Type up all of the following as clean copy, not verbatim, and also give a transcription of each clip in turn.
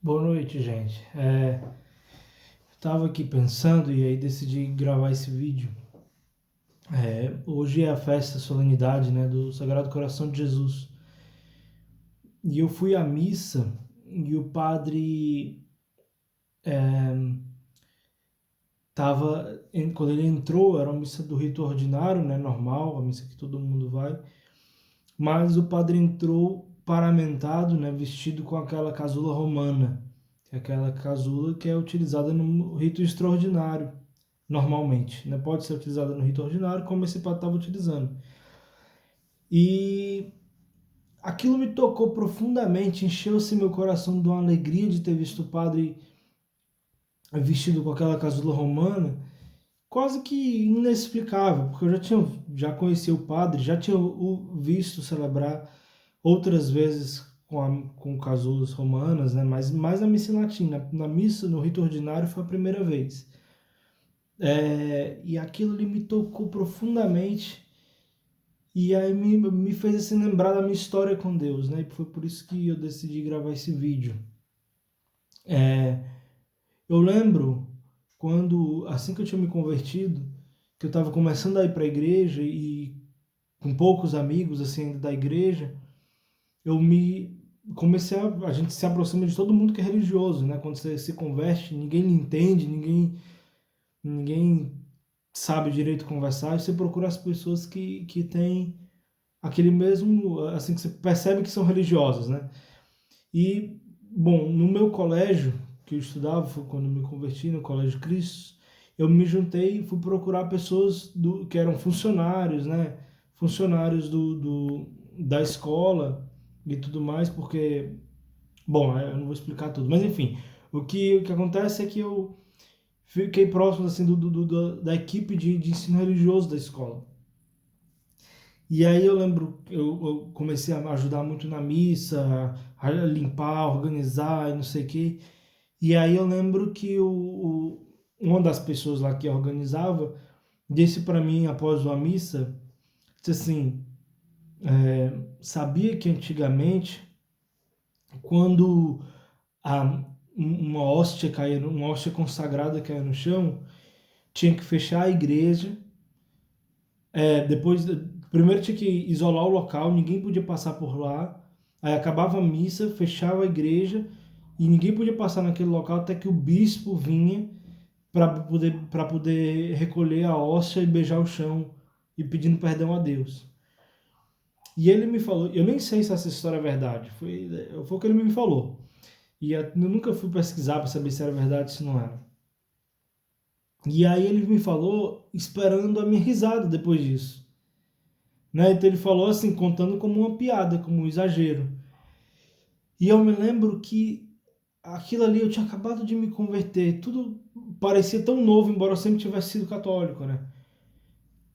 Boa noite, gente. Eu tava aqui pensando e aí decidi gravar esse vídeo. Hoje é a festa, a solenidade, né, do Sagrado Coração de Jesus. E eu fui à missa e o padre quando ele entrou, era uma missa do rito ordinário, né, normal, a missa que todo mundo vai. Mas o padre entrou paramentado, né, vestido com aquela casula romana, que é aquela casula que é utilizada no rito extraordinário, normalmente, né? Pode ser utilizada no rito ordinário, como esse padre estava utilizando. E aquilo me tocou profundamente, encheu-se meu coração de uma alegria de ter visto o padre vestido com aquela casula romana, quase que inexplicável, porque já conhecia o padre, já tinha o visto celebrar outras vezes com casulas romanas, né? Mas mais na missa latina, na missa, no rito ordinário, foi a primeira vez. E aquilo ali me tocou profundamente e aí me fez assim, lembrar da minha história com Deus, né? E foi por isso que eu decidi gravar esse vídeo. Eu lembro quando, assim que eu tinha me convertido, que eu estava começando a ir para a igreja e com poucos amigos assim da igreja, eu me comecei a gente se aproxima de todo mundo que é religioso, né? Quando você se converte, ninguém lhe entende, ninguém sabe direito conversar, e você procura as pessoas que têm aquele mesmo, assim, que você percebe que são religiosas, né? E, bom, no meu colégio, que eu estudava, foi quando eu me converti no Colégio Cristo, eu me juntei e fui procurar pessoas que eram funcionários, né? Funcionários da escola e tudo mais, porque, bom, eu não vou explicar tudo, mas enfim, o que acontece é que eu fiquei próximo, assim, da equipe de ensino religioso da escola. E aí eu lembro, eu comecei a ajudar muito na missa, a limpar, organizar e não sei o quê. E aí eu lembro que uma das pessoas lá que organizava disse para mim após uma missa, disse assim, sabia que antigamente quando a, uma hóstia caía, uma hóstia consagrada caía no chão, tinha que fechar a igreja. Depois, primeiro tinha que isolar o local, ninguém podia passar por lá. Aí acabava a missa, fechava a igreja e ninguém podia passar naquele local até que o bispo vinha para poder recolher a hóstia e beijar o chão e pedindo perdão a Deus. E ele me falou, eu nem sei se essa história é verdade, foi o que ele me falou. E eu nunca fui pesquisar para saber se era verdade ou se não era. E aí ele me falou esperando a minha risada depois disso. Né? Então ele falou assim, contando como uma piada, como um exagero. E eu me lembro que aquilo ali eu tinha acabado de me converter, tudo parecia tão novo, embora eu sempre tivesse sido católico, né?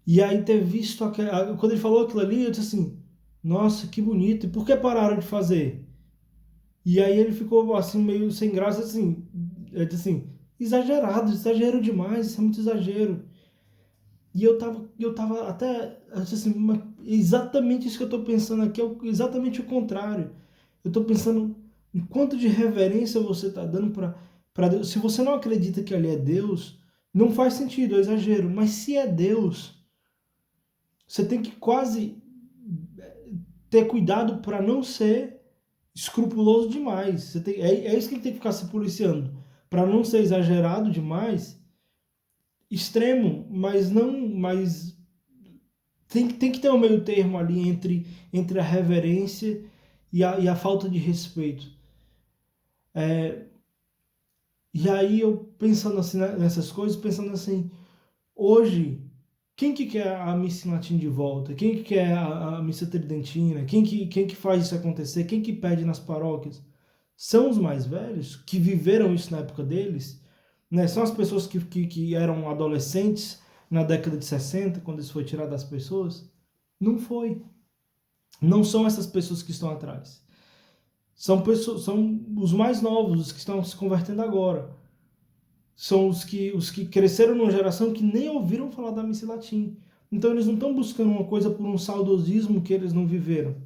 E aí ter visto quando ele falou aquilo ali, eu disse assim, nossa, que bonito, e por que pararam de fazer? E aí ele ficou assim, meio sem graça, assim, ele disse assim, exagerado, exagero demais, isso é muito exagero. E eu tava até, eu disse assim, exatamente isso que eu estou pensando aqui, é exatamente o contrário. Eu estou pensando em quanto de reverência você está dando para Deus. Se você não acredita que ali é Deus, não faz sentido, é exagero. Mas se é Deus, você tem que quase ter cuidado para não ser escrupuloso demais. É isso que ele tem que ficar se policiando. Para não ser exagerado demais, extremo, mas não. Mas tem que ter um meio termo ali entre a reverência e a falta de respeito. E aí eu pensando assim nessas coisas, pensando assim, hoje, quem que quer a missa em latim de volta? Quem que quer a missa tridentina? Quem que faz isso acontecer? Quem que pede nas paróquias? São os mais velhos que viveram isso na época deles, né? São as pessoas que eram adolescentes na década de 60, quando isso foi tirado das pessoas? Não foi. Não são essas pessoas que estão atrás. São os mais novos, os que estão se convertendo agora. São os que cresceram numa geração que nem ouviram falar da missa em latim. Então eles não estão buscando uma coisa por um saudosismo que eles não viveram.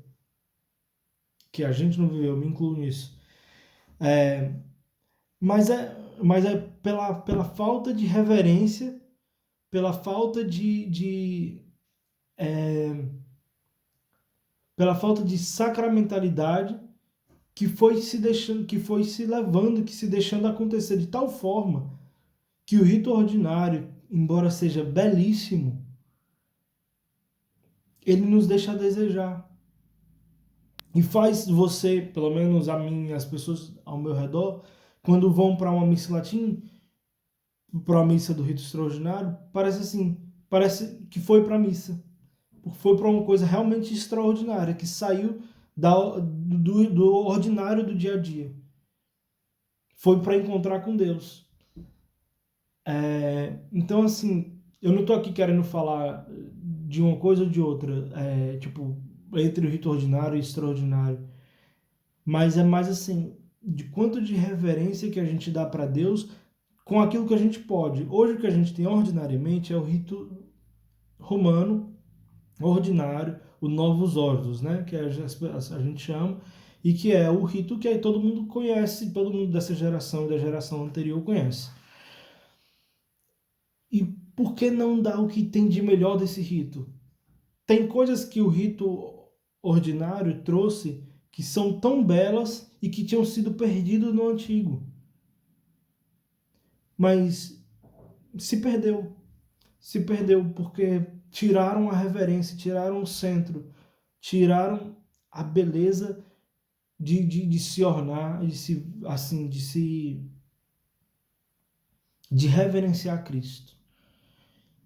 Que a gente não viveu, eu me incluo nisso. mas é pela falta de reverência, pela falta pela falta de sacramentalidade que foi se deixando, que foi se levando, que se deixando acontecer de tal forma que o rito ordinário, embora seja belíssimo, ele nos deixa a desejar. E faz você, pelo menos a mim, as pessoas ao meu redor, quando vão para uma missa em latim, para uma missa do rito extraordinário, parece assim, parece que foi para a missa. Foi para uma coisa realmente extraordinária, que saiu do ordinário do dia a dia. Foi para encontrar com Deus. Então, assim, eu não estou aqui querendo falar de uma coisa ou de outra, tipo, entre o rito ordinário e extraordinário, mas é mais assim, de quanto de reverência que a gente dá para Deus com aquilo que a gente pode. Hoje o que a gente tem ordinariamente é o rito romano, ordinário, o Novus Ordos, né, que a gente chama, e que é o rito que aí todo mundo conhece, todo mundo dessa geração e da geração anterior conhece. E por que não dar o que tem de melhor desse rito? Tem coisas que o rito ordinário trouxe que são tão belas e que tinham sido perdidas no antigo. Mas se perdeu. Se perdeu porque tiraram a reverência, tiraram o centro, tiraram a beleza de se ornar, de reverenciar Cristo.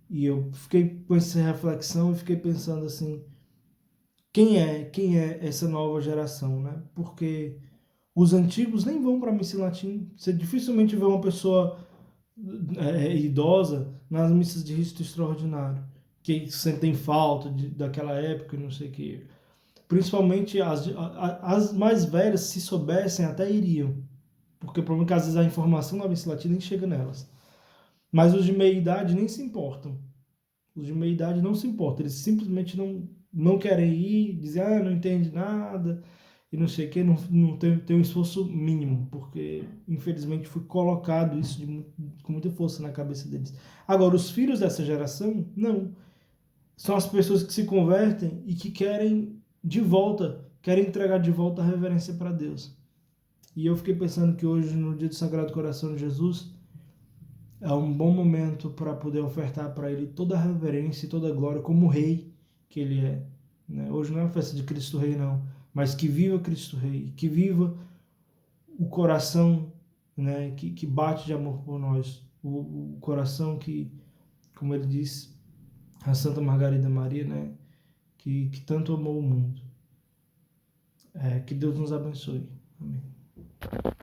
E eu fiquei com essa reflexão e fiquei pensando assim, quem é essa nova geração, né? Porque os antigos nem vão para a missa em latim. Você dificilmente vê uma pessoa idosa nas missas de rito extraordinário, que sentem falta daquela época, não sei o que. Principalmente as mais velhas, se soubessem, até iriam. Porque o problema é que às vezes a informação da missa em latim nem chega nelas. Mas os de meia idade nem se importam. Os de meia idade não se importam. Eles simplesmente não querem ir, dizem, não entende nada, e não sei o que, não tem um esforço mínimo, porque infelizmente foi colocado isso com muita força na cabeça deles. Agora, os filhos dessa geração, não. São as pessoas que se convertem e que querem entregar de volta a reverência para Deus. E eu fiquei pensando que hoje, no dia do Sagrado Coração de Jesus, é um bom momento para poder ofertar para Ele toda a reverência e toda a glória como Rei que Ele é. Né? Hoje não é uma festa de Cristo Rei, não, mas que viva Cristo Rei, que viva o coração, né, que bate de amor por nós, o coração que, como ele diz, a Santa Margarida Maria, né, que tanto amou o mundo. Que Deus nos abençoe. Amém.